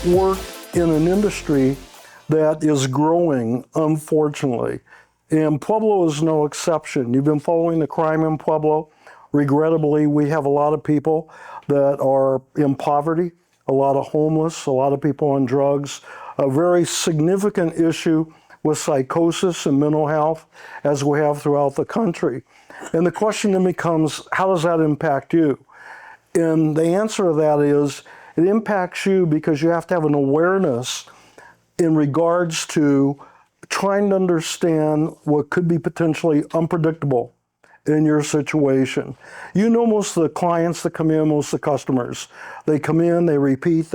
work in an industry that is growing, unfortunately. And Pueblo is no exception. You've been following the crime in Pueblo. Regrettably, we have a lot of people that are in poverty, a lot of homeless, a lot of people on drugs, a very significant issue with psychosis and mental health, as we have throughout the country. And the question then becomes, how does that impact you? And the answer to that is, it impacts you because you have to have an awareness in regards to trying to understand what could be potentially unpredictable in your situation. You know most of the clients that come in, most of the customers. They come in, they repeat.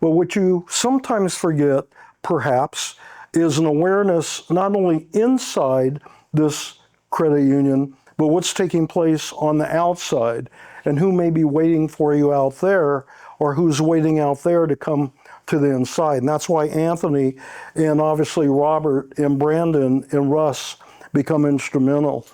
But what you sometimes forget, perhaps, is an awareness not only inside this credit union, but what's taking place on the outside and who may be waiting for you out there or who's waiting out there to come to the inside. And that's why Anthony and obviously Robert and Brandon and Russ become instrumental.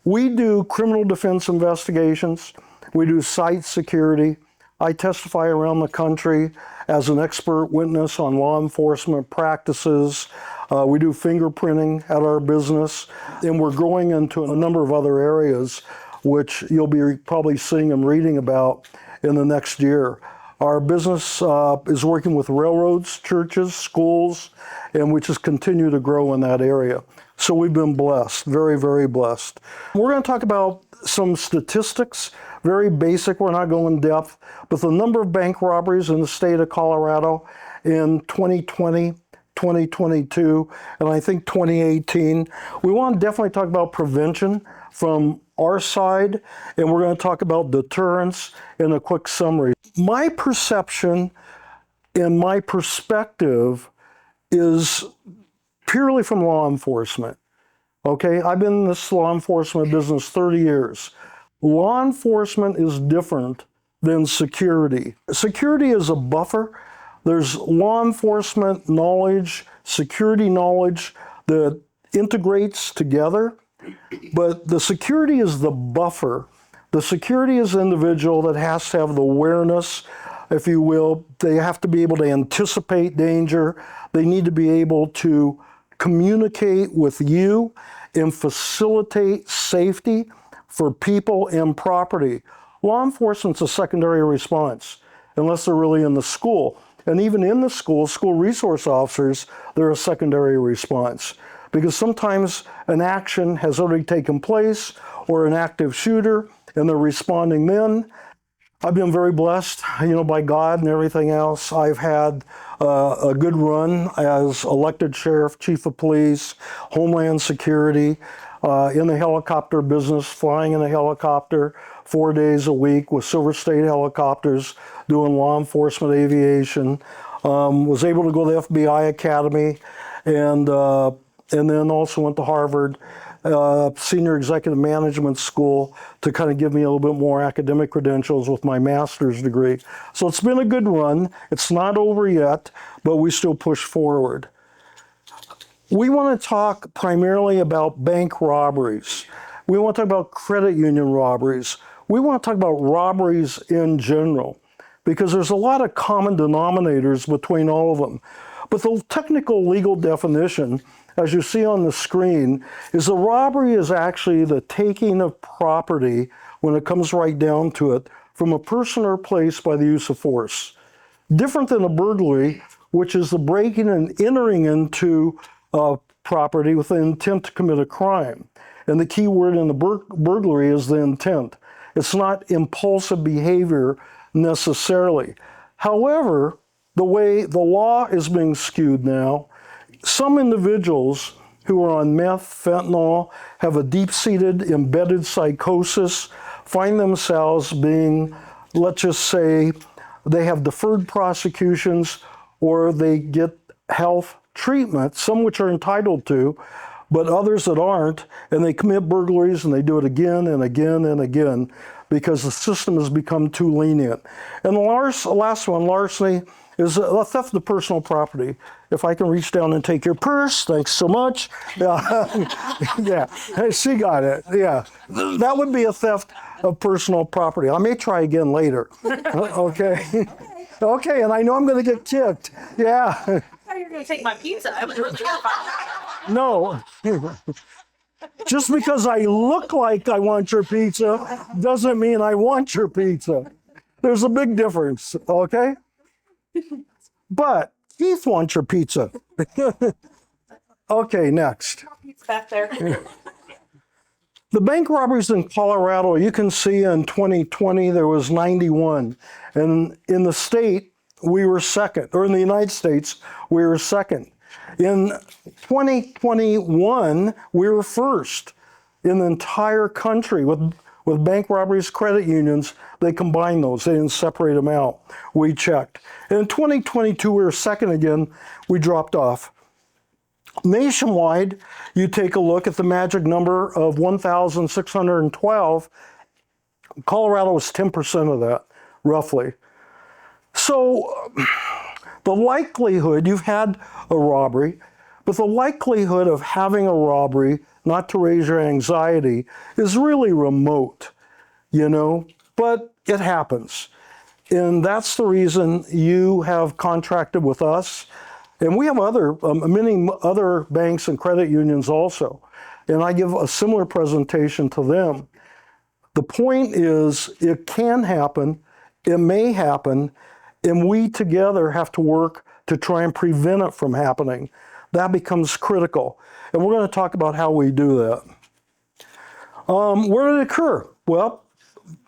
We do criminal defense investigations. We do site security. I testify around the country as an expert witness on law enforcement practices. We do fingerprinting at our business, and we're growing into a number of other areas, which you'll be probably seeing and reading about in the next year. Our business is working with railroads, churches, schools, and we just continue to grow in that area. So we've been blessed, very, very blessed. We're going to talk about some statistics, very basic, we're not going in depth, but the number of bank robberies in the state of Colorado in 2020, 2022, and I think 2018. We want to definitely talk about prevention from our side, and we're going to talk about deterrence in a quick summary. My perception and my perspective is purely from law enforcement. Okay, I've been in this law enforcement business 30 years. Law enforcement is different than security. Security is a buffer. There's law enforcement knowledge, security knowledge that integrates together, but the security is the buffer. The security is the individual that has to have the awareness, if you will. They have to be able to anticipate danger. They need to be able to communicate with you and facilitate safety for people and property. Law enforcement's a secondary response, unless they're really in the school. And even in the school resource officers, they're a secondary response. Because sometimes an action has already taken place or an active shooter, and they're responding then. I've been very blessed, by God and everything else. I've had a good run as elected sheriff, chief of police, Homeland Security, in the helicopter business, flying in a helicopter 4 days a week with Silver State Helicopters, doing law enforcement aviation. Was able to go to the FBI Academy, and then also went to Harvard Senior Executive Management School to kind of give me a little bit more academic credentials with my master's degree. So it's been a good run. It's not over yet, but we still push forward. We want to talk primarily about bank robberies. We want to talk about credit union robberies. We want to talk about robberies in general, because there's a lot of common denominators between all of them. But the technical legal definition, as you see on the screen, is a robbery is actually the taking of property, when it comes right down to it, from a person or place by the use of force. Different than a burglary, which is the breaking and entering into property with the intent to commit a crime. And the key word in the burglary is the intent. It's not impulsive behavior necessarily. However, the way the law is being skewed now, some individuals who are on meth, fentanyl, have a deep-seated embedded psychosis, find themselves being, let's just say, they have deferred prosecutions or they get health treatment, some which are entitled to, but others that aren't, and they commit burglaries and they do it again and again and again because the system has become too lenient. And the last one, larceny, is a theft of personal property. If I can reach down and take your purse, thanks so much. Yeah, hey, she got it, yeah. That would be a theft of personal property. I may try again later, okay? Okay, and I know I'm going to get kicked. Yeah. I thought you were going to take my pizza. I was really terrified. No. Just because I look like I want your pizza doesn't mean I want your pizza. There's a big difference, okay? But Keith wants your pizza. Okay, next. It's back there. The bank robberies in Colorado, you can see in 2020 there was 91. And in the state, we were second, or in the United States, we were second. In 2021, we were first in the entire country with bank robberies, credit unions. They combined those, they didn't separate them out. We checked. And in 2022, we were second again, we dropped off. Nationwide, you take a look at the magic number of 1,612. Colorado was 10% of that, roughly. So the likelihood, you've had a robbery, but the likelihood of having a robbery, not to raise your anxiety, is really remote, you know, but it happens. And that's the reason you have contracted with us. And we have many other banks and credit unions also. And I give a similar presentation to them. The point is, it can happen, it may happen, and we together have to work to try and prevent it from happening. That becomes critical. And we're going to talk about how we do that. Where did it occur? Well,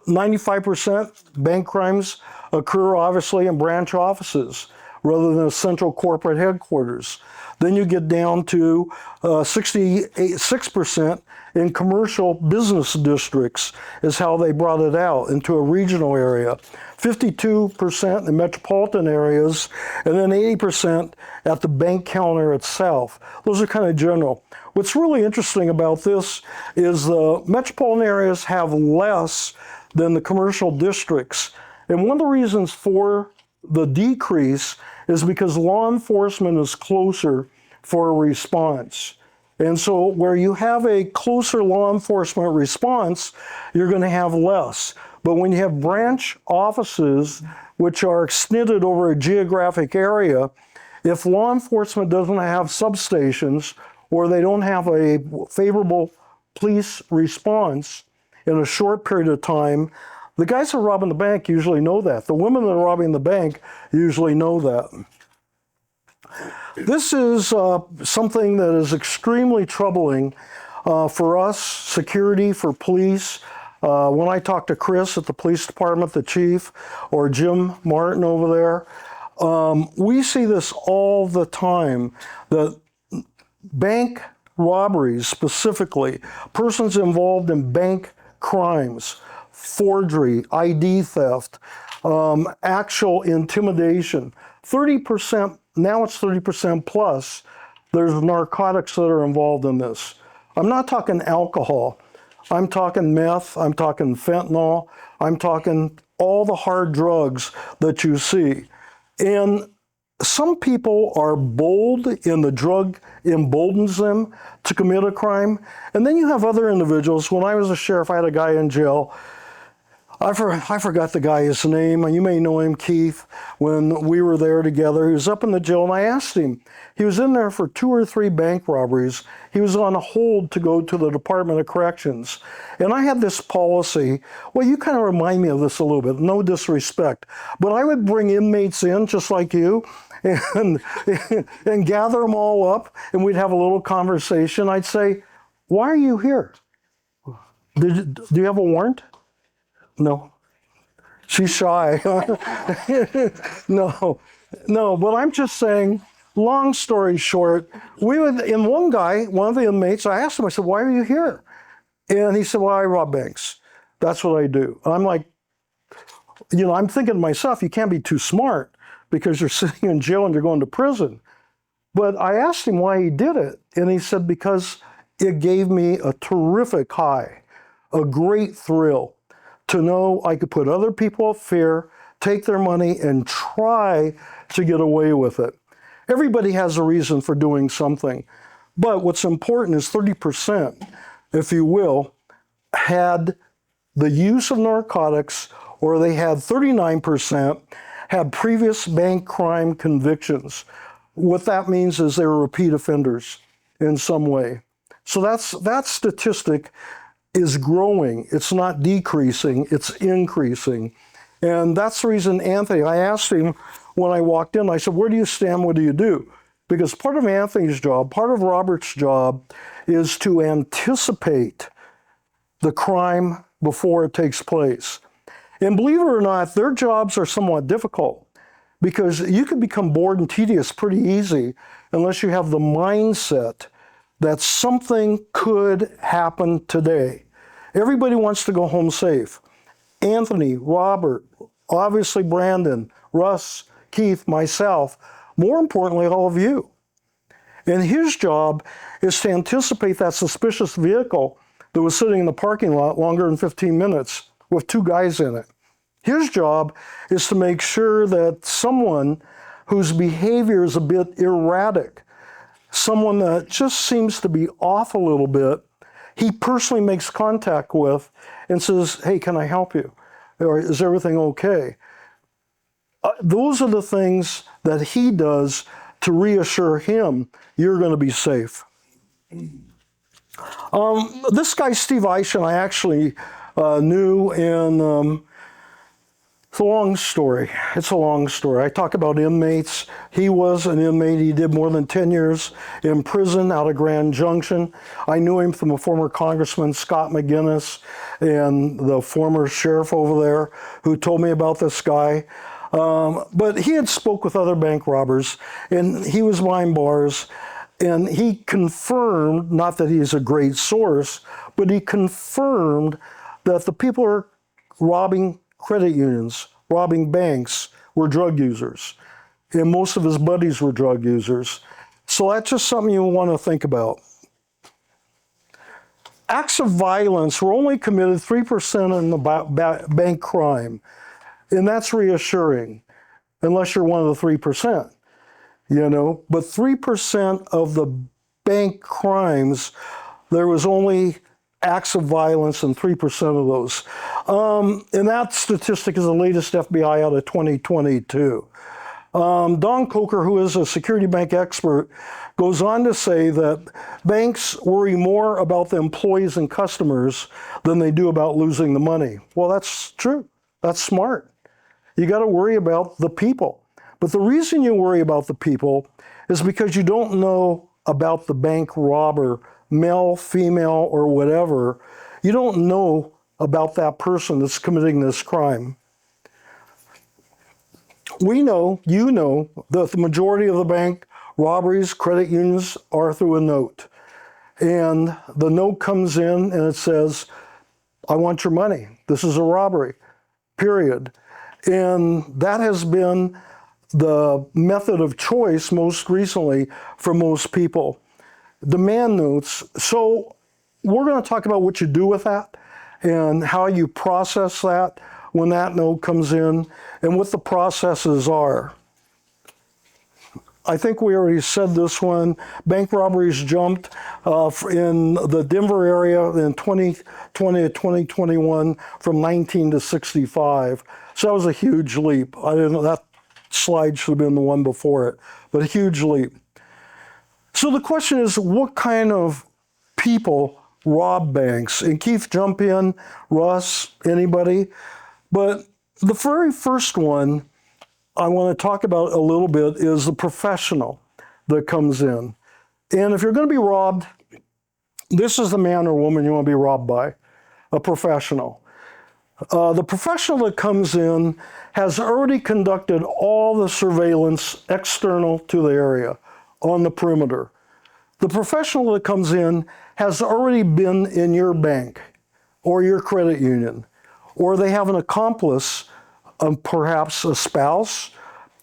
95% bank crimes occur obviously in branch offices rather than a central corporate headquarters. Then you get down to 66% in commercial business districts is how they brought it out into a regional area. 52% in metropolitan areas, and then 80% at the bank counter itself. Those are kind of general. What's really interesting about this is the metropolitan areas have less than the commercial districts. And one of the reasons for the decrease is because law enforcement is closer for a response. And so where you have a closer law enforcement response, you're going to have less. But when you have branch offices, which are extended over a geographic area, if law enforcement doesn't have substations or they don't have a favorable police response in a short period of time, the guys that are robbing the bank usually know that. The women that are robbing the bank usually know that. This is something that is extremely troubling for us, security, for police. When I talk to Chris at the police department, the chief, or Jim Martin over there, we see this all the time, that bank robberies specifically, persons involved in bank crimes, forgery, ID theft, actual intimidation, 30%, now it's 30% plus, there's narcotics that are involved in this. I'm not talking alcohol. I'm talking meth, I'm talking fentanyl, I'm talking all the hard drugs that you see. And some people are bold and the drug emboldens them to commit a crime. And then you have other individuals. When I was a sheriff, I had a guy in jail. I forgot the guy's name, and you may know him, Keith, when we were there together. He was up in the jail, and I asked him. He was in there for 2 or 3 bank robberies. He was on a hold to go to the Department of Corrections. And I had this policy, well, you kind of remind me of this a little bit, no disrespect, but I would bring inmates in, just like you, and gather them all up, and we'd have a little conversation. I'd say, why are you here? Do you have a warrant? No. She's shy. No, but I'm just saying, long story short, one of the inmates, I asked him, I said, why are you here? And he said, well, I rob banks. That's what I do. And I'm like, I'm thinking to myself, you can't be too smart because you're sitting in jail and you're going to prison. But I asked him why he did it. And he said, because it gave me a terrific high, a great thrill to know I could put other people at fear, take their money, and try to get away with it. Everybody has a reason for doing something. But what's important is 30%, if you will, had the use of narcotics, or they had 39% had previous bank crime convictions. What that means is they were repeat offenders in some way. So that statistic is growing. It's not decreasing, it's increasing. And that's the reason Anthony, I asked him when I walked in, I said, where do you stand? What do you do? Because part of Anthony's job, part of Robert's job is to anticipate the crime before it takes place. And believe it or not, their jobs are somewhat difficult because you can become bored and tedious pretty easy unless you have the mindset that something could happen today. Everybody wants to go home safe. Anthony, Robert, obviously Brandon, Russ, Keith, myself, more importantly, all of you. And his job is to anticipate that suspicious vehicle that was sitting in the parking lot longer than 15 minutes with two guys in it. His job is to make sure that someone whose behavior is a bit erratic, someone that just seems to be off a little bit, he personally makes contact with and says, hey, can I help you? Or is everything okay? Those are the things that he does to reassure him you're going to be safe. This guy, Steve Eishen, I actually knew, and it's a long story. It's a long story. I talk about inmates. He was an inmate. He did more than 10 years in prison out of Grand Junction. I knew him from a former Congressman, Scott McGinnis, and the former sheriff over there who told me about this guy. But he had spoke with other bank robbers, and he was behind bars, and he confirmed, not that he's a great source, but he confirmed that the people who are robbing credit unions, robbing banks, were drug users. And most of his buddies were drug users. So that's just something you want to think about. Acts of violence were only committed 3% in the bank crime. And that's reassuring, unless you're one of the 3%, you know. But 3% of the bank crimes, there was only acts of violence in 3% of those. And that statistic is the latest FBI out of 2022. Don Coker, who is a security bank expert, goes on to say that banks worry more about the employees and customers than they do about losing the money. Well, that's true. That's smart. You got to worry about the people. But the reason you worry about the people is because you don't know about the bank robber, male, female, or whatever. You don't know about that person that's committing this crime. We know, you know, that the majority of the bank robberies, credit unions, are through a note. And the note comes in and it says, I want your money. This is a robbery, period. And that has been the method of choice most recently for most people. Demand notes. So we're going to talk about what you do with that and how you process that when that note comes in and what the processes are. I think we already said this one. Bank robberies jumped in the Denver area in 2020 to 2021 from 19 to 65. So that was a huge leap. I didn't know, that slide should have been the one before it, but a huge leap. So the question is, what kind of people rob banks? And Keith, jump in, Russ, anybody. But the very first one I want to talk about a little bit is the professional that comes in. And if you're going to be robbed, this is the man or woman you want to be robbed by, a professional. The professional that comes in has already conducted all the surveillance external to the area on the perimeter. The professional that comes in has already been in your bank or your credit union, or they have an accomplice, perhaps a spouse,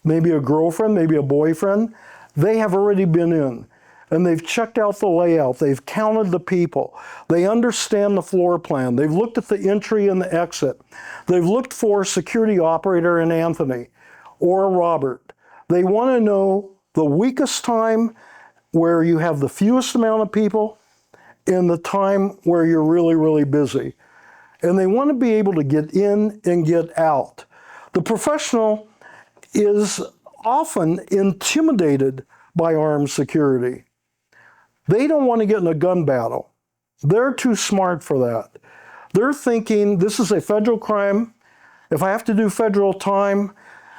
maybe a girlfriend, maybe a boyfriend. They have already been in, and they've checked out the layout. They've counted the people. They understand the floor plan. They've looked at the entry and the exit. They've looked for security operator in Anthony or Robert. They want to know the weakest time where you have the fewest amount of people and the time where you're really, really busy. And they want to be able to get in and get out. The professional is often intimidated by armed security. They don't want to get in a gun battle. They're too smart for that. They're thinking this is a federal crime. If I have to do federal time,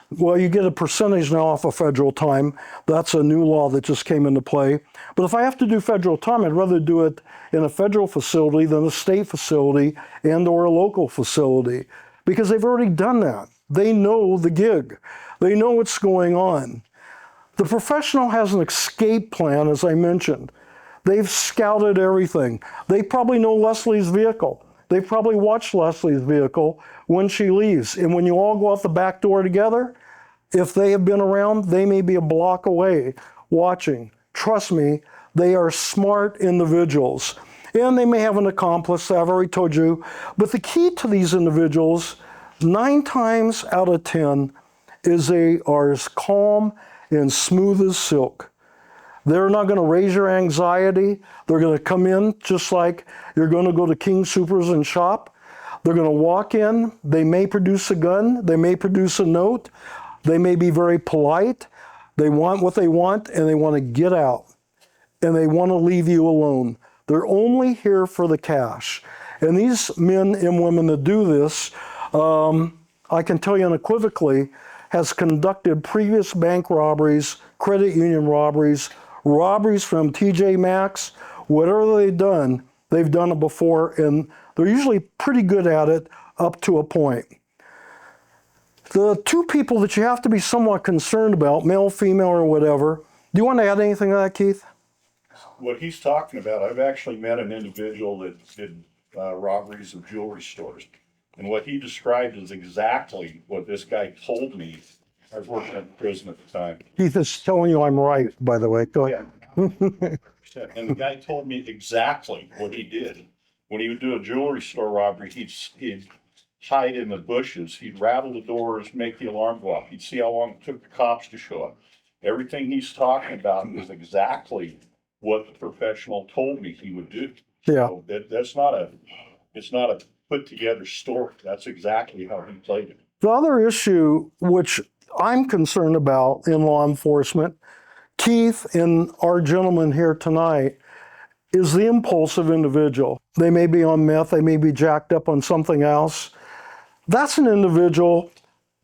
well, you get a percentage now off of federal time. That's a new law that just came into play. But if I have to do federal time, I'd rather do it in a federal facility than a state facility and or a local facility, because they've already done that. They know the gig. They know what's going on. The professional has an escape plan, as I mentioned. They've scouted everything. They probably know Leslie's vehicle. They probably watched Leslie's vehicle when she leaves. And when you all go out the back door together, if they have been around, they may be a block away watching. Trust me, they are smart individuals. And they may have an accomplice, I've already told you. But the key to these individuals, 9 times out of 10, is they are as calm and smooth as silk. They're not going to raise your anxiety. They're going to come in just like you're going to go to King Soopers and shop. They're going to walk in. They may produce a gun. They may produce a note. They may be very polite. They want what they want, and they want to get out. And they want to leave you alone. They're only here for the cash. And these men and women that do this, I can tell you unequivocally, has conducted previous bank robberies, credit union robberies, robberies from TJ Maxx, whatever they've done it before, and they're usually pretty good at it up to a point. The 2 people that you have to be somewhat concerned about, male, female, or whatever, do you want to add anything to that, Keith? What he's talking about, I've actually met an individual that did robberies of jewelry stores. And what he described is exactly what this guy told me. I was working at the prison at the time. Keith is telling you I'm right, by the way. Go ahead. Yeah. And the guy told me exactly what he did. When he would do a jewelry store robbery, he'd hide in the bushes. He'd rattle the doors, make the alarm go off. He'd see how long it took the cops to show up. Everything he's talking about is exactly what the professional told me he would do. Yeah. So it's not a put together story. That's exactly how he played it. The other issue, which I'm concerned about in law enforcement, Keith and our gentleman here tonight, is the impulsive individual. They may be on meth, they may be jacked up on something else. That's an individual,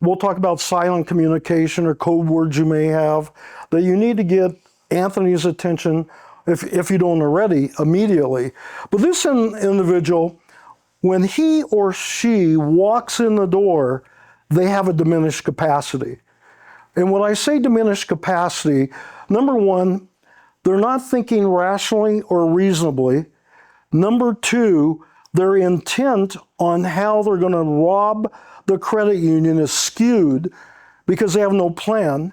we'll talk about silent communication or code words you may have, that you need to get Anthony's attention, if you don't already, immediately. But this individual, when he or she walks in the door, they have a diminished capacity. And when I say diminished capacity, number 1, they're not thinking rationally or reasonably. Number 2, their intent on how they're going to rob the credit union is skewed because they have no plan.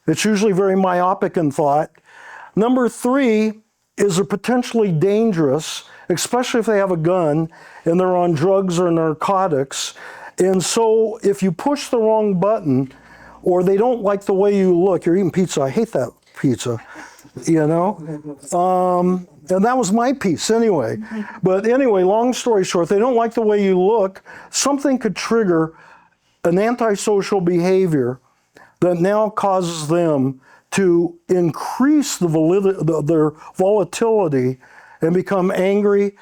It's usually very myopic in thought. Number 3 is they're potentially dangerous, especially if they have a gun and they're on drugs or narcotics. And so if you push the wrong button, or they don't like the way you look, you're eating pizza, I hate that pizza, you know? And that was my piece anyway. But anyway, long story short, they don't like the way you look, something could trigger an antisocial behavior that now causes them to increase their volatility and become angry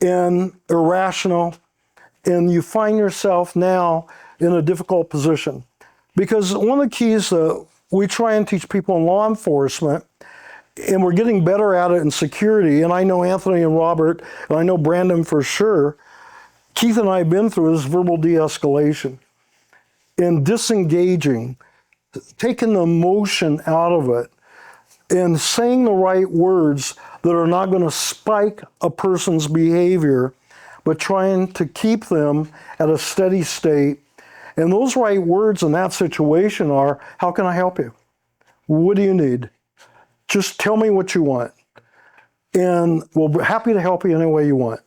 and irrational. And you find yourself now in a difficult position. Because one of the keys that we try and teach people in law enforcement, and we're getting better at it in security, and I know Anthony and Robert, and I know Brandon for sure, Keith and I have been through, is verbal de-escalation. And disengaging, taking the emotion out of it, and saying the right words that are not going to spike a person's behavior, but trying to keep them at a steady state. And those right words in that situation are, how can I help you? What do you need? Just tell me what you want. And we'll be happy to help you any way you want.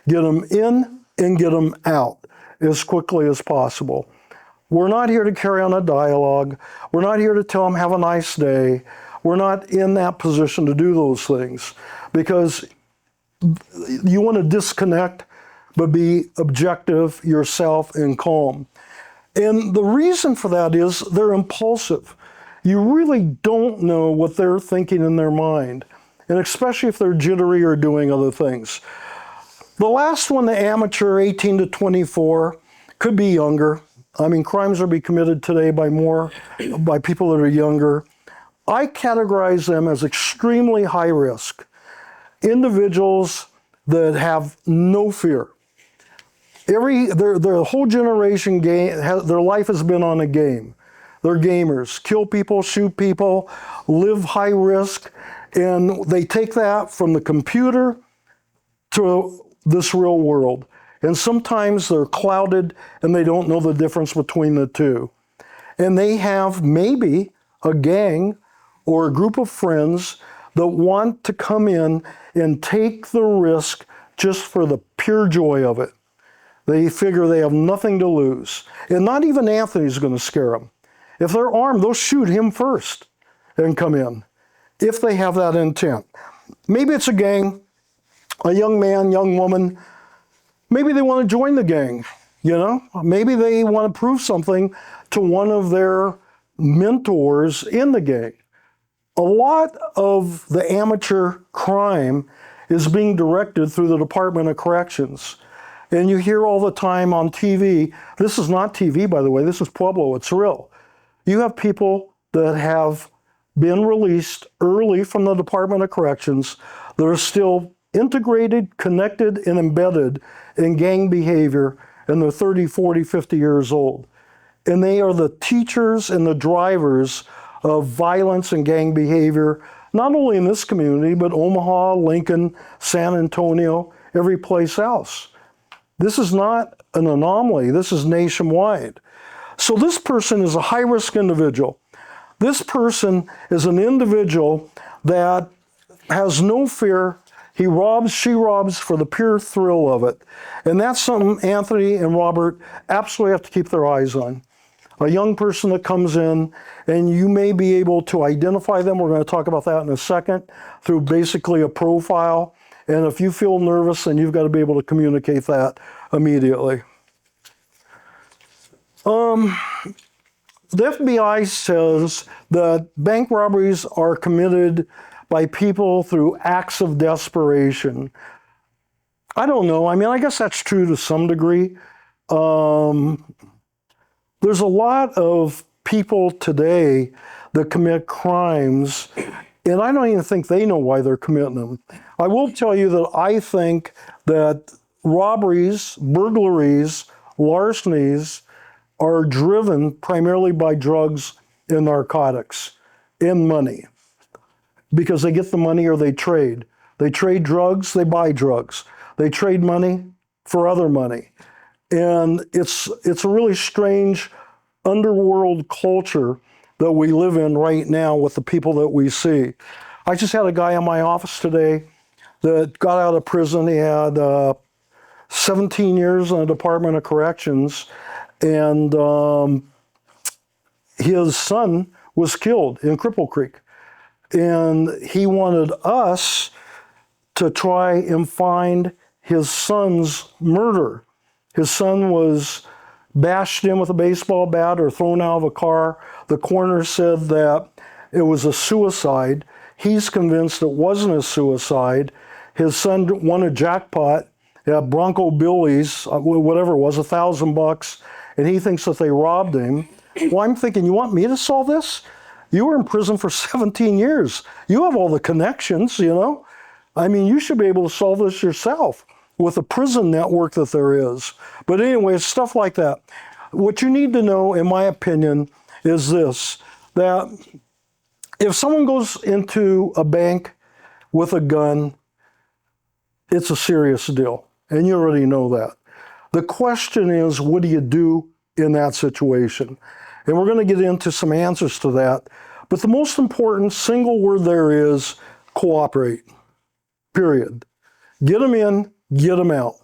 Get them in and get them out as quickly as possible. We're not here to carry on a dialogue. We're not here to tell them, have a nice day. We're not in that position to do those things because you want to disconnect, but be objective yourself and calm. And the reason for that is they're impulsive. You really don't know what they're thinking in their mind, and especially if they're jittery or doing other things. The last one, the amateur, 18 to 24, could be younger. I mean, crimes are being committed today by people that are younger. I categorize them as extremely high risk. Individuals that have no fear. Their whole generation their life has been on a game. They're gamers, kill people, shoot people, live high risk, and they take that from the computer to this real world. And sometimes they're clouded and they don't know the difference between the two. And they have maybe a gang or a group of friends that want to come in and take the risk just for the pure joy of it. They figure they have nothing to lose. And not even Anthony's going to scare them. If they're armed, they'll shoot him first and come in, if they have that intent. Maybe it's a gang, a young man, young woman. Maybe they want to join the gang, you know? Maybe they want to prove something to one of their mentors in the gang. A lot of the amateur crime is being directed through the Department of Corrections. And you hear all the time on TV, this is not TV, by the way, this is Pueblo, it's real. You have people that have been released early from the Department of Corrections that are still integrated, connected, and embedded in gang behavior, and they're 30, 40, 50 years old. And they are the teachers and the drivers of violence and gang behavior, not only in this community, but Omaha, Lincoln, San Antonio, every place else. This is not an anomaly, this is nationwide. So this person is a high-risk individual. This person is an individual that has no fear. He robs, she robs for the pure thrill of it. And that's something Anthony and Robert absolutely have to keep their eyes on. A young person that comes in, and you may be able to identify them, we're going to talk about that in a second, through basically a profile. And if you feel nervous, then you've got to be able to communicate that immediately. The FBI says that bank robberies are committed by people through acts of desperation. I don't know. I mean, I guess that's true to some degree. There's a lot of people today that commit crimes, and I don't even think they know why they're committing them. I will tell you that I think that robberies, burglaries, larcenies are driven primarily by drugs and narcotics and money, because they get the money or they trade. They trade drugs, they buy drugs. They trade money for other money. And it's a really strange underworld culture that we live in right now with the people that we see. I just had a guy in my office today that got out of prison. He had 17 years in the Department of Corrections, and his son was killed in Cripple Creek. And he wanted us to try and find his son's murderer. His son was bashed in with a baseball bat or thrown out of a car. The coroner said that it was a suicide. He's convinced it wasn't a suicide. His son won a jackpot at Bronco Billy's, whatever it was, $1,000, and he thinks that they robbed him. Well, I'm thinking, you want me to solve this? You were in prison for 17 years. You have all the connections, you know? I mean, you should be able to solve this yourself with the prison network that there is. But anyway, it's stuff like that. What you need to know, in my opinion, is this, that if someone goes into a bank with a gun, it's a serious deal. And you already know that. The question is, what do you do in that situation? And we're going to get into some answers to that. But the most important single word there is cooperate, period. Get them in, get them out.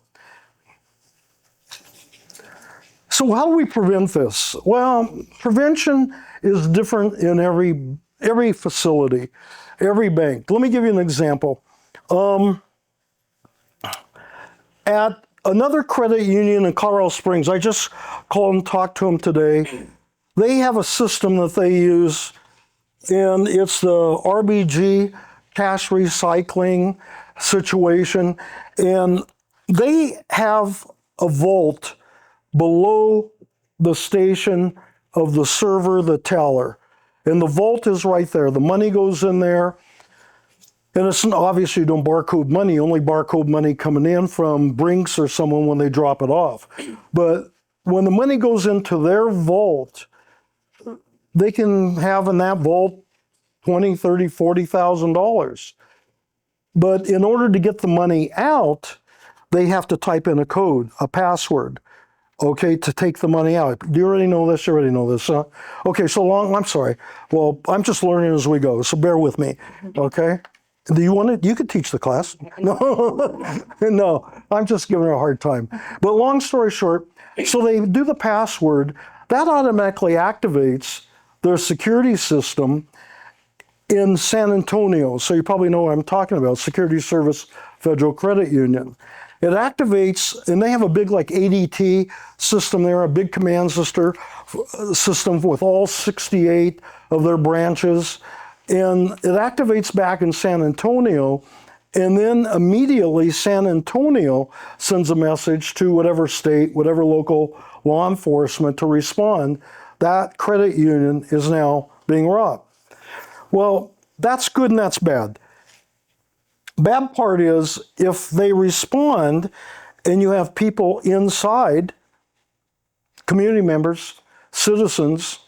So how do we prevent this? Well, prevention is different in every facility, every bank. Let me give you an example. At another credit union in Colorado Springs, I just called and talked to them today. They have a system that they use, and it's the RBG cash recycling situation. And they have a vault below the station of the server, the teller. And the vault is right there. The money goes in there. And it's obviously you don't barcode money, you only barcode money coming in from Brinks or someone when they drop it off. But when the money goes into their vault, they can have in that vault $20,000, $30,000, $40,000. But in order to get the money out, they have to type in a code, a password, okay, to take the money out. Do you already know this? You already know this, huh? Okay, so long, I'm sorry. Well, I'm just learning as we go, so bear with me, okay? Do you want to, you could teach the class. No, no, I'm just giving her a hard time. But long story short, so they do the password, that automatically activates their security system in San Antonio. So you probably know what I'm talking about, Security Service Federal Credit Union. It activates, and they have a big like ADT system there, a big command system with all 68 of their branches. And it activates back in San Antonio, and then immediately San Antonio sends a message to whatever state, whatever local law enforcement to respond. That credit union is now being robbed. Well, that's good and that's bad. Bad part is if they respond and you have people inside, community members, citizens,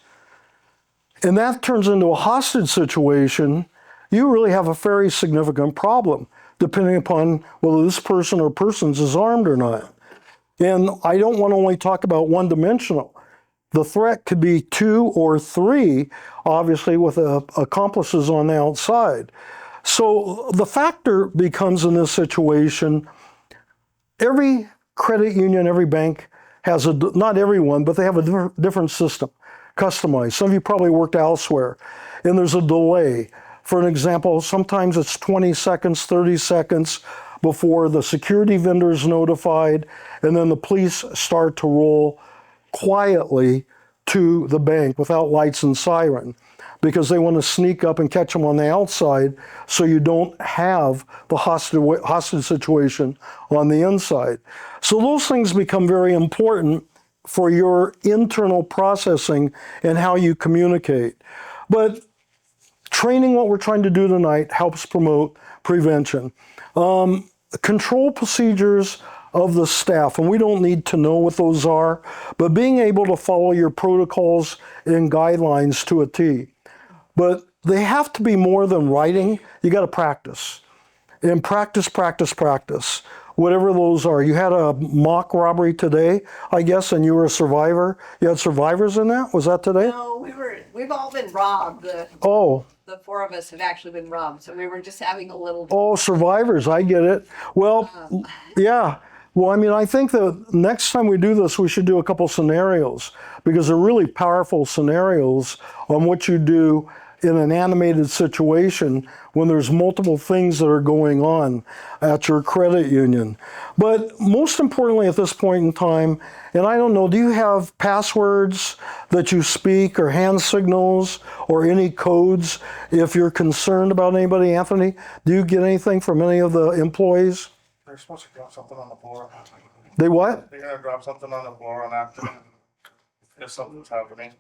and that turns into a hostage situation, you really have a very significant problem, depending upon whether this person or persons is armed or not. And I don't want to only talk about one-dimensional. The threat could be 2 or 3, obviously, with accomplices on the outside. So the factor becomes in this situation, every credit union, every bank has a, not everyone, but they have a different system, customized. Some of you probably worked elsewhere, and there's a delay. For an example, sometimes it's 20 seconds, 30 seconds before the security vendor is notified, and then the police start to roll quietly to the bank without lights and siren, because they want to sneak up and catch them on the outside so you don't have the hostage situation on the inside. So those things become very important for your internal processing and how you communicate. But training, what we're trying to do tonight, helps promote prevention. Control procedures of the staff, and we don't need to know what those are, but being able to follow your protocols and guidelines to a T. But they have to be more than writing. You got to practice. And practice, practice, practice. Whatever those are. You had a mock robbery today, I guess, and you were a survivor. You had survivors in that? Was that today? No, we've all been robbed. The 4 of us have actually been robbed. So we were just having a little. Oh, survivors, I get it. Well, yeah. Well, I mean, I think the next time we do this, we should do a couple scenarios, because they're really powerful scenarios on what you do in an animated situation when there's multiple things that are going on at your credit union. But most importantly at this point in time, and I don't know, do you have passwords that you speak or hand signals or any codes if you're concerned about anybody, Anthony? Do you get anything from any of the employees? They're supposed to drop something on the floor. They what? They're gonna drop something on the floor on accident if something's happening.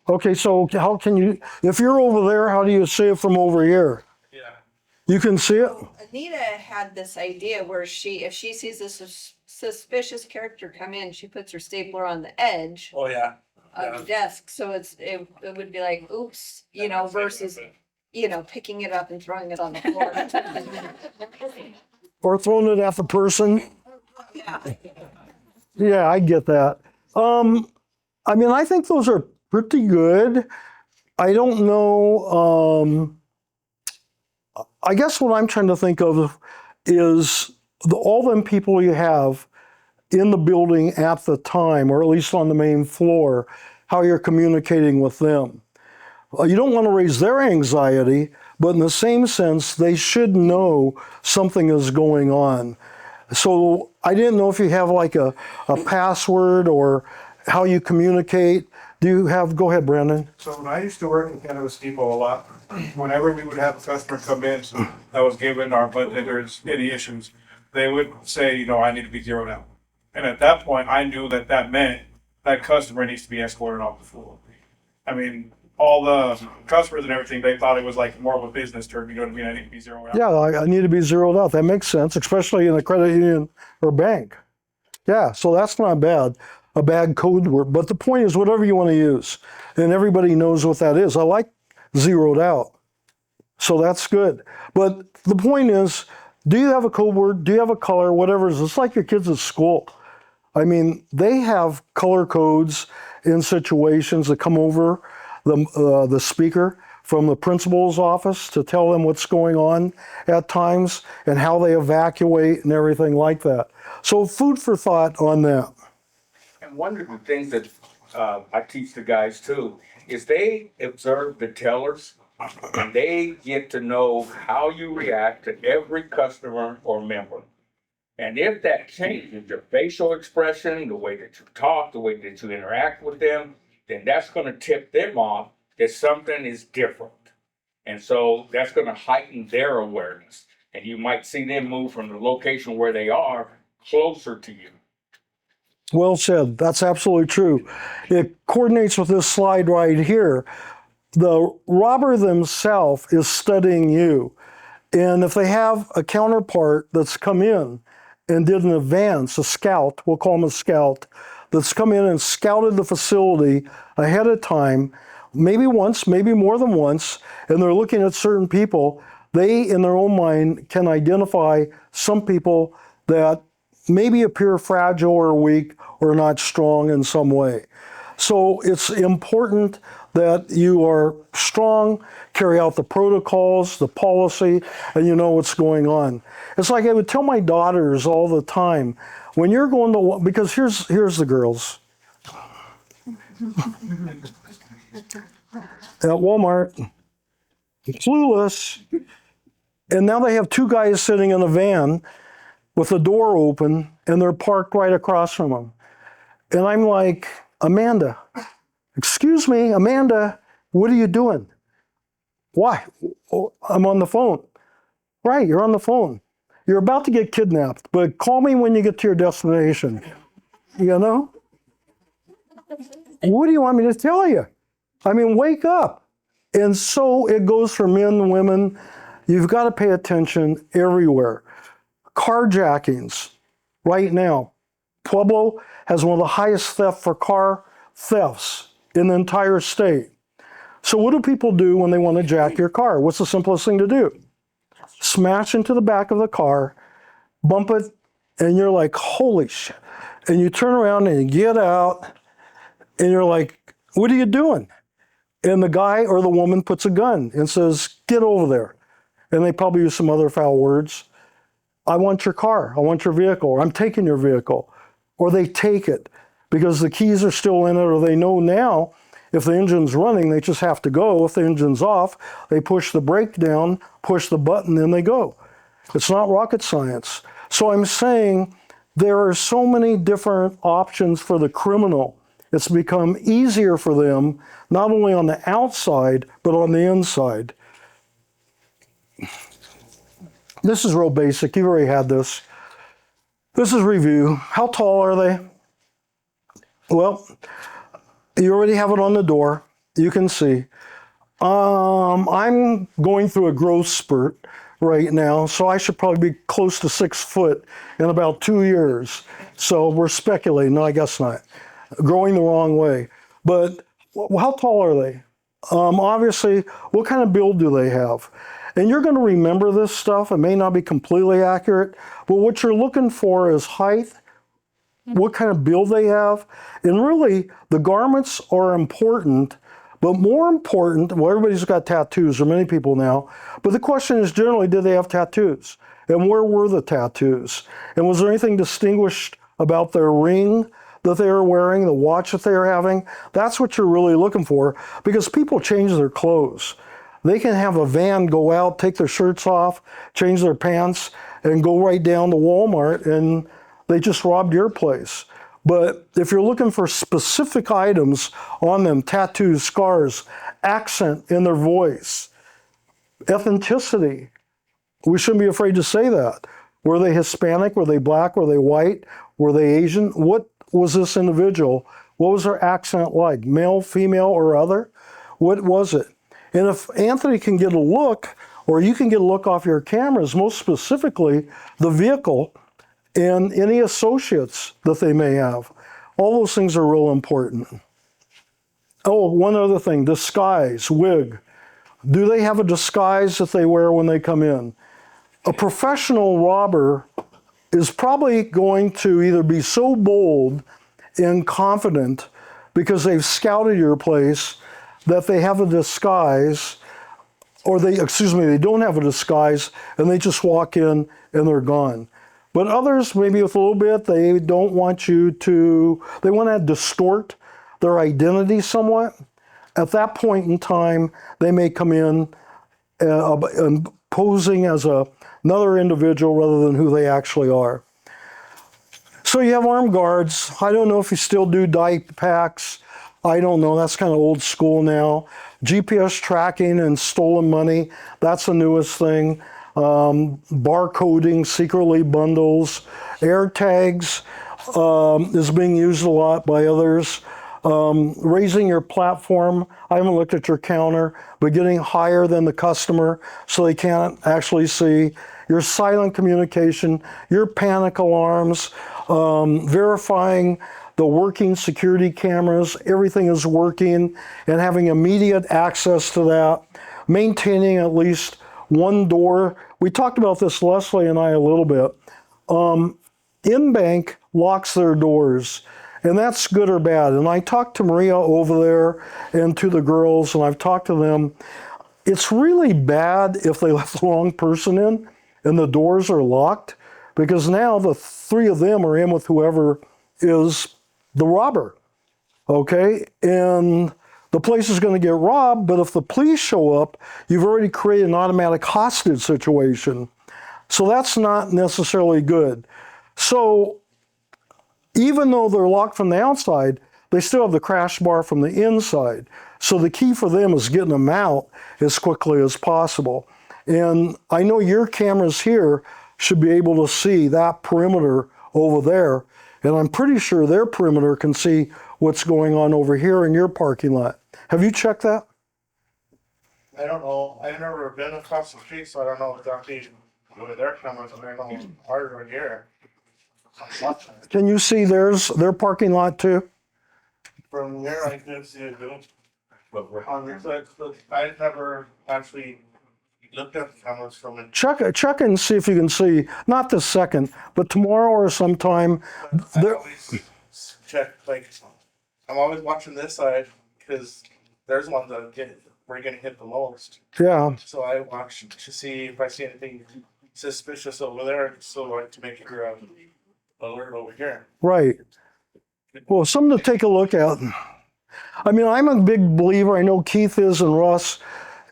Okay, so how can you, if you're over there, how do you see it from over here? Yeah. You can see it? Anita had this idea where if she sees a suspicious character come in, she puts her stapler on the edge Oh yeah. of the desk. So it would be like, oops, versus, picking it up and throwing it on the floor. Or throwing it at the person? Yeah, I get that. I mean, I think those are pretty good. I don't know. I guess what I'm trying to think of is all them people you have in the building at the time, or at least on the main floor, how you're communicating with them. You don't want to raise their anxiety, but in the same sense, they should know something is going on. So I didn't know if you have like a password or how you communicate. Do you have, go ahead, Brandon. So when I used to work in Cannabis Depot a lot, whenever we would have a customer come in that was given our bud tenders any issues, they would say, you know, I need to be zeroed out. And at that point, I knew that that meant that customer needs to be escorted off the floor. I mean, all the customers and everything, they thought it was like more of a business term, you know what I mean? I need to be zeroed out. Yeah, I need to be zeroed out. That makes sense, especially in a credit union or bank. Yeah, so that's not bad, a bad code word. But the point is whatever you want to use. And everybody knows what that is. I like zeroed out. So that's good. But the point is, do you have a code word? Do you have a color? Whatever it is. It's like your kids at school. I mean, they have color codes in situations that come over the speaker from the principal's office to tell them what's going on at times and how they evacuate and everything like that. So food for thought on that. And one of the things that I teach the guys too is they observe the tellers and they get to know how you react to every customer or member. And if that changes your facial expression, the way that you talk, the way that you interact with them, then that's going to tip them off that something is different. And so that's going to heighten their awareness. And you might see them move from the location where they are closer to you. Well said. That's absolutely true. It coordinates with this slide right here. The robber themselves is studying you. And if they have a counterpart that's come in and did an advance, a scout, we'll call them a scout, that's come in and scouted the facility ahead of time, maybe once, maybe more than once, and they're looking at certain people, they, in their own mind, can identify some people that maybe appear fragile or weak or not strong in some way. So it's important that you are strong, carry out the protocols, the policy, and you know what's going on. It's like I would tell my daughters all the time, when you're going to, because here's the girls. At Walmart, clueless, and now they have two guys sitting in a van with the door open, and they're parked right across from them. And I'm like, Amanda, excuse me, Amanda, what are you doing? Why? Oh, I'm on the phone. Right, you're on the phone. You're about to get kidnapped, but call me when you get to your destination. You know? What do you want me to tell you? I mean, wake up. And so it goes for men and women. You've got to pay attention everywhere. Carjackings, right now. Pueblo has one of the highest theft for car thefts in the entire state. So what do people do when they want to jack your car? What's the simplest thing to do? Smash into the back of the car, bump it, and you're like, holy shit. And you turn around and you get out, and you're like, what are you doing? And the guy or the woman puts a gun and says, get over there. And they probably use some other foul words. I want your car. I want your vehicle. Or I'm taking your vehicle. Or they take it because the keys are still in it, or they know now if the engine's running, they just have to go. If the engine's off, they push the brake down, push the button, and they go. It's not rocket science. So I'm saying there are so many different options for the criminal. It's become easier for them, not only on the outside, but on the inside. This is real basic. You've already had this. This is review. How tall are they? Well, you already have it on the door. You can see. I'm going through a growth spurt right now, so I should probably be close to 6 foot in about 2 years. So we're speculating. No, I guess not. Growing the wrong way. But how tall are they? Obviously, what kind of build do they have? And you're going to remember this stuff. It may not be completely accurate, but what you're looking for is height, what kind of build they have. And really, the garments are important, but more important, well, everybody's got tattoos, or many people now, but the question is generally, did they have tattoos? And where were the tattoos? And was there anything distinguished about their ring that they were wearing, the watch that they were having? That's what you're really looking for, because people change their clothes. They can have a van go out, take their shirts off, change their pants, and go right down to Walmart, and they just robbed your place. But if you're looking for specific items on them, tattoos, scars, accent in their voice, ethnicity, we shouldn't be afraid to say that. Were they Hispanic? Were they black? Were they white? Were they Asian? What was this individual? What was their accent like? Male, female, or other? What was it? And if Anthony can get a look, or you can get a look off your cameras, most specifically the vehicle and any associates that they may have. All those things are real important. Oh, one other thing, disguise, wig. Do they have a disguise that they wear when they come in? A professional robber is probably going to either be so bold and confident because they've scouted your place that they have a disguise, or they don't have a disguise and they just walk in and they're gone. But others, maybe with a little bit, they don't want you to, they want to distort their identity somewhat. At that point in time, they may come in posing as another individual rather than who they actually are. So you have armed guards. I don't know if you still do die packs. I don't know. That's kind of old school now. GPS tracking and stolen money. That's the newest thing. Barcoding, secretly bundles. Air tags is being used a lot by others. Raising your platform. I haven't looked at your counter, but getting higher than the customer so they can't actually see. Your silent communication, your panic alarms, verifying the working security cameras, everything is working, and having immediate access to that. Maintaining at least one door. We talked about this, Leslie and I, a little bit. InBank locks their doors, and that's good or bad. And I talked to Maria over there and to the girls, and I've talked to them. It's really bad if they let the wrong person in and the doors are locked, because now the three of them are in with whoever is the robber, okay? And the place is going to get robbed, but if the police show up, you've already created an automatic hostage situation. So that's not necessarily good. So even though they're locked from the outside, they still have the crash bar from the inside. So the key for them is getting them out as quickly as possible. And I know your cameras here should be able to see that perimeter over there. And I'm pretty sure their perimeter can see what's going on over here in your parking lot. Have you checked that? I don't know. I've never been across the street, so I don't know exactly where their cameras are. I know ours are here. Can you see their parking lot too? From here, I can see it too. On this side, so I've never actually looked at the cameras from it. Check and see if you can see, not this second, but tomorrow or sometime. I always check, like, I'm always watching this side because there's one that we're gonna hit the most. Yeah, So I watch to see if I see anything suspicious over there, so like to make sure I'm alert over here. right. Well, something to take a look at. I mean, I'm a big believer, I know Keith is and Russ,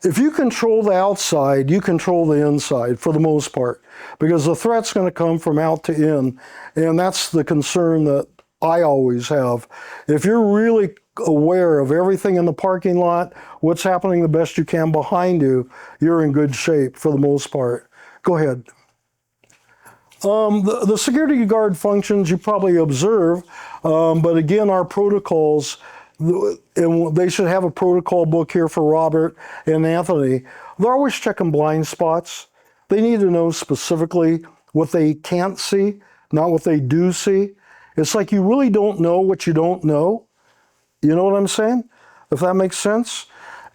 if you control the outside, you control the inside for the most part, because the threat's going to come from out to in, and that's the concern that I always have. If you're really aware of everything in the parking lot, what's happening the best you can behind you, you're in good shape for the most part. Go ahead. The security guard functions you probably observe, but again, our protocols, and they should have a protocol book here for Robert and Anthony. They're always checking blind spots. They need to know specifically what they can't see, not what they do see. It's like you really don't know what you don't know. You know what I'm saying? If that makes sense.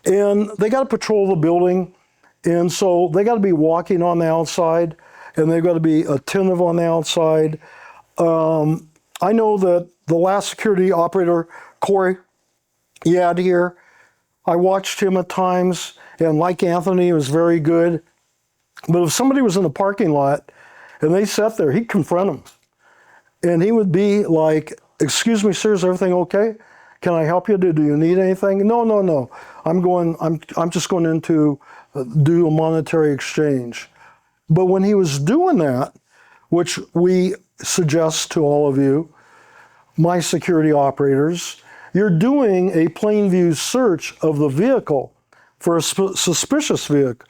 And they got to patrol the building. And so they got to be walking on the outside, and they've got to be attentive on the outside. I know that the last security operator, Corey, he had here, I watched him at times, and like Anthony, he was very good. But if somebody was in the parking lot and they sat there, he'd confront them. And he would be like, "Excuse me, sir, is everything okay? Can I help you? Do you need anything? No, no, no. I'm just going in to do a monetary exchange. But when he was doing that, which we suggest to all of you, my security operators, you're doing a plain view search of the vehicle for a suspicious vehicle.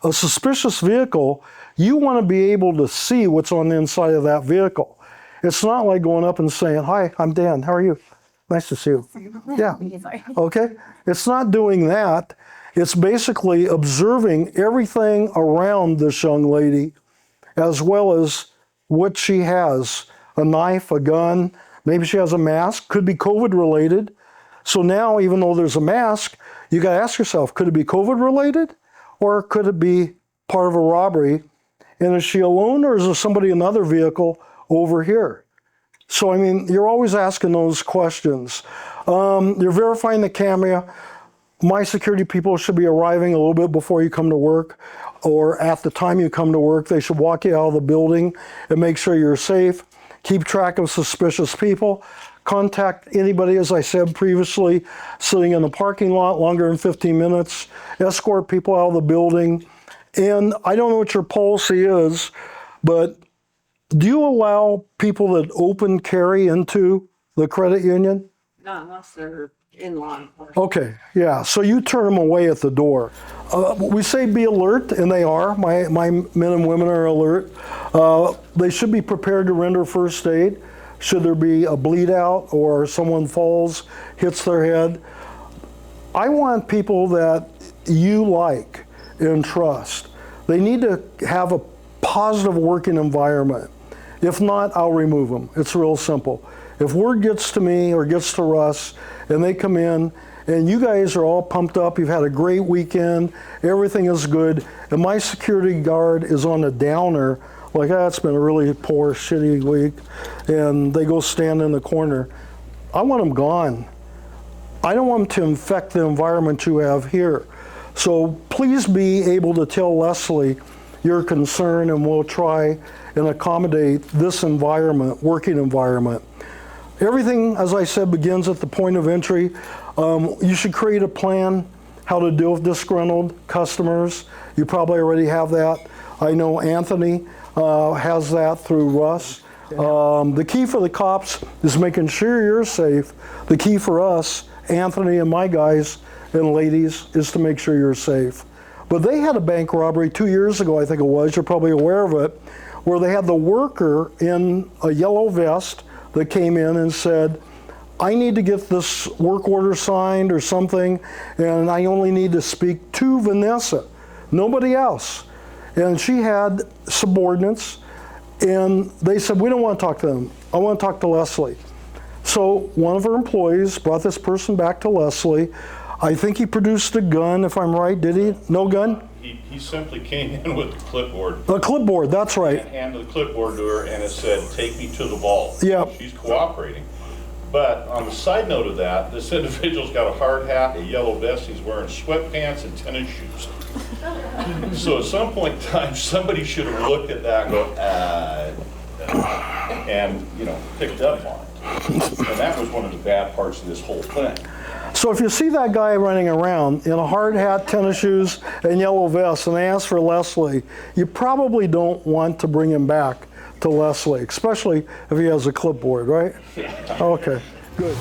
A suspicious vehicle, you want to be able to see what's on the inside of that vehicle. It's not like going up and saying, "Hi, I'm Dan. How are you? Nice to see you." Yeah. Okay. It's not doing that. It's basically observing everything around this young lady, as well as what she has: a knife, a gun, maybe she has a mask, could be COVID related. So now, even though there's a mask, you got to ask yourself, could it be COVID related, or could it be part of a robbery? And is she alone, or is there somebody in another vehicle over here? So, I mean, you're always asking those questions. You're verifying the camera. My security people should be arriving a little bit before you come to work, or at the time you come to work. They should walk you out of the building and make sure you're safe. Keep track of suspicious people. Contact anybody, as I said previously, sitting in the parking lot longer than 15 minutes. Escort people out of the building. And I don't know what your policy is, but do you allow people that open carry into the credit union? Not unless they're in law enforcement. Okay, yeah, so you turn them away at the door. We say be alert, and they are. My men and women are alert. They should be prepared to render first aid should there be a bleed out or someone falls, hits their head. I want people that you like and trust. They need to have a positive working environment. If not, I'll remove them. It's real simple. If word gets to me or gets to Russ and they come in and you guys are all pumped up, you've had a great weekend, everything is good, and my security guard is on a downer, like, it's been a really poor, shitty week, and they go stand in the corner, I want them gone. I don't want them to infect the environment you have here. So please be able to tell Leslie your concern, and we'll try and accommodate this environment, working environment. Everything, as I said, begins at the point of entry. You should create a plan how to deal with disgruntled customers. You probably already have that. I know Anthony has that through Russ. The key for the cops is making sure you're safe. The key for us, Anthony and my guys and ladies, is to make sure you're safe. But they had a bank robbery 2 years ago, I think it was, you're probably aware of it, where they had the worker in a yellow vest that came in and said, I need to get this work order signed or something, and I only need to speak to Vanessa, nobody else. And she had subordinates, and they said, we don't want to talk to them. I want to talk to Leslie. So one of her employees brought this person back to Leslie. I think he produced a gun, if I'm right. Did he? No gun? He simply came in with a clipboard. A clipboard, that's right. Handed the clipboard to her, and it said, take me to the vault. Yeah. She's cooperating. But on the side note of that, this individual's got a hard hat, a yellow vest, he's wearing sweatpants and tennis shoes. So at some point in time, somebody should have looked at that and go, and, picked up on it. And that was one of the bad parts of this whole thing. So if you see that guy running around in a hard hat, tennis shoes, and yellow vest, and they ask for Leslie, you probably don't want to bring him back to Leslie, especially if he has a clipboard, right? Okay, good.